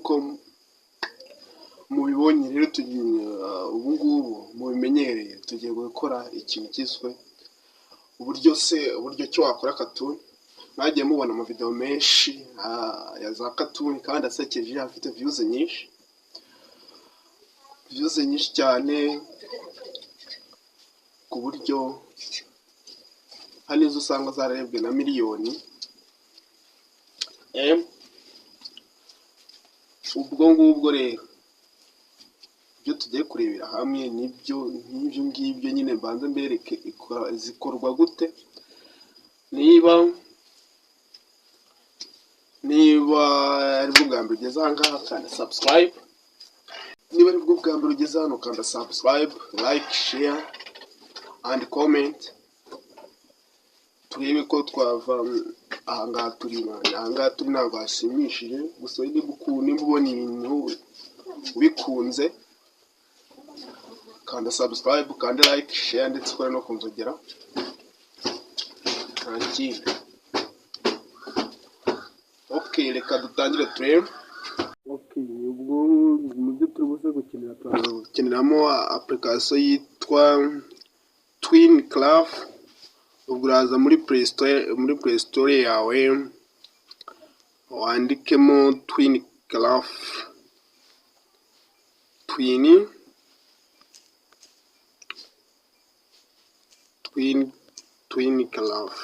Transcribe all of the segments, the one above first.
nk'uko mubibonye rero ubu ngubu mubimenyereye, tugiye gukora ikintu cyiswe uburyo ki wakora katuni. Mwagiye mubona mu video menshi ya za katuni kandi asekeje, afite views nyinshi cyane, ku buryo hari izo usanga zararebwe na miliyoni. Ubwo ngubwo rero ibyo tugiye kurebera hamwe n'ibyo ngibyo nyine mbanze mbereke zikorwa gute. Niba aribwo bwa mbere ugeze aha ngaha, kanda subscribe. Niba aribwo bwa mbere ugeze hano, kanda subscribe, like, share and comment. Turebe ko twava ahangaha turi ntabwo hashimishije. Gusa niba ubona ibintu ubikunze, kanda subscribe, kanda like, share ndetse ukore no kunzogera. Nta kindi. Okay, reka dutangire turebe. Okay, ubwo mu byo turi buze gukenera, turaza gukeneramo application yitwa TwinCraft. Ubwo uraza muri Play Store yawe, wandikemo TwinCraft. TwinCraft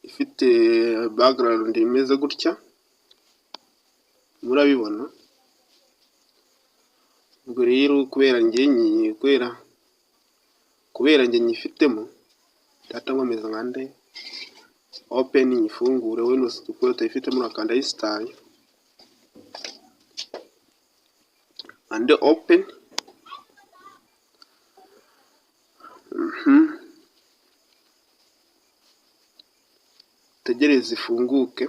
ifite background imeze gutya, murabibona. Ubwo rero kubera njye nyifitemo, data nkomeza nkande open, nyifungure. we nuko utayifitemo urakanda install and open. Tegereze ifunguke.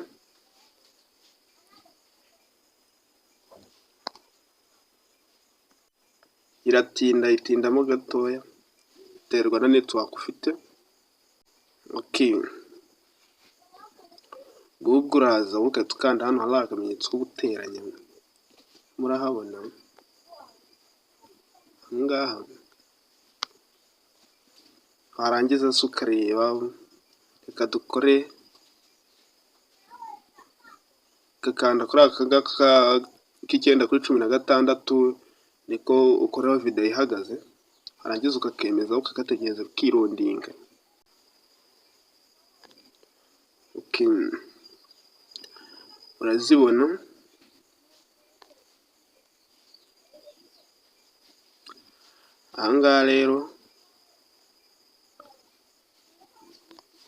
Itindamo gatoya, biterwa na network ufite. Okay, ubwo uraza ugahita ukanda hano hari akamenyetso ko guteranya, murahabona ngaha. Warangiza se ukareba, reka dukore gakanda kuri aka ngaka k'9:16, niko ukoraho video ihagaze. Warangiza ukakemeza, ukagategereza ukirondinga. Okay, urazibona. Ahangaha rero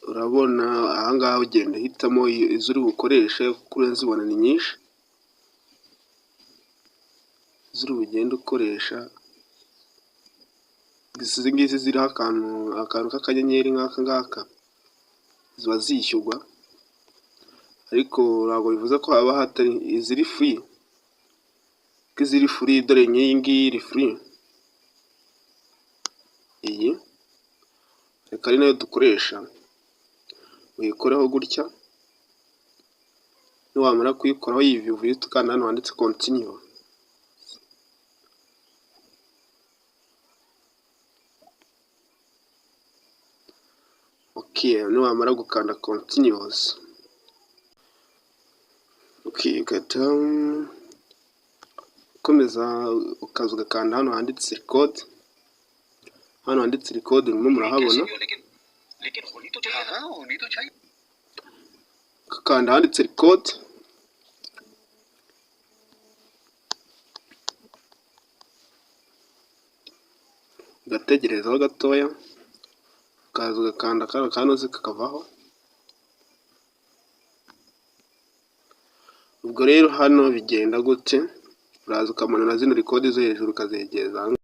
urabona, ahangaha ugenda uhitamo izo uri bukoreshe, kuko urazibona ni nyinshi ziri bugenda ukoresha. Izi ngizi ziriho akantu k'akanyenyeri nk'aka ngaka, ziba zishyurwa, ariko ntabwo bivuze ko haba hatari iziri free. Ko iziri free, dore nk'iyi ngiyi iri free. Iyi reka ari nayo dukoresha. Uyikoreho gutya, niwamara kuyikoraho iyi view uhita ukanda hano handitse continue. Okay, niwamara gukanda continuous, okay, ugahita ukomeza ukaza ugakanda hano handitse record. Hano handitse record, murahabona. Ukakanda handitse record, ugategerezaho gatoya, ukaza ugakanda kanoze kakavaho. Ubwo rero hano bigenda gute, uraza ukamanura zino record zo hejuru ukazegeza.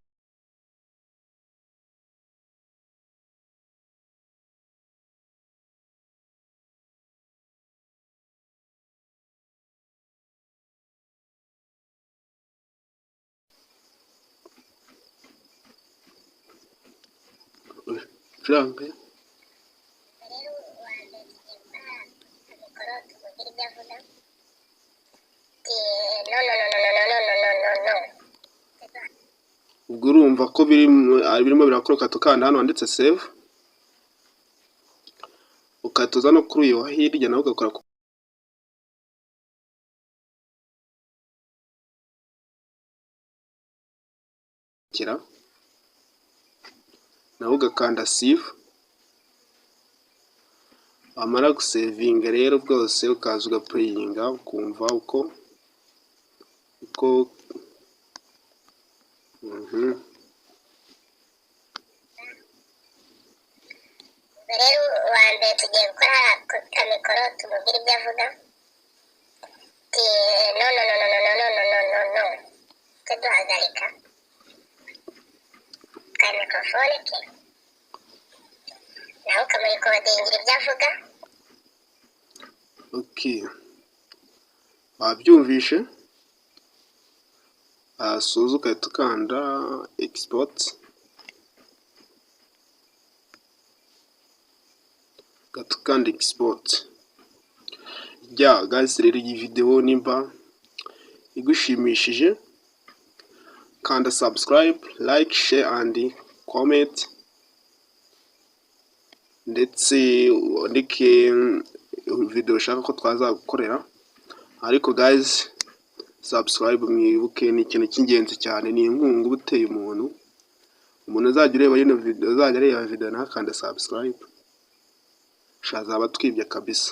Frank ubwo urumva ko birimo birakora, ukanda hano handitse save, ukatuza no kuri uyu hirya nawe ugakora nawe ugakanda save. Wamara gusevinga rero bwose ukaza ugapureyinga ukumva uko rero uwa mbere tugiye gukora kamikoro tumubwire ibyo avuga. No tuduhagarika ka mikorofone ke nawe ukamurikodingira ibyo avuga. wabyumvishe, asoza ugahita ukanda export, guys. Rero iyi video nimba igushimishije, kanda subscribe, like, share and comment, ndetse wandike video ushaka ko twazagukorera. Ariko guys, subscribe mwibuke, ni ikintu cy'ingenzi cyane, ni inkunga uba uteye umuntu uzajya ureba ino video, uzajya areba video ntakanda subscribe, shazaba twibye kabisa.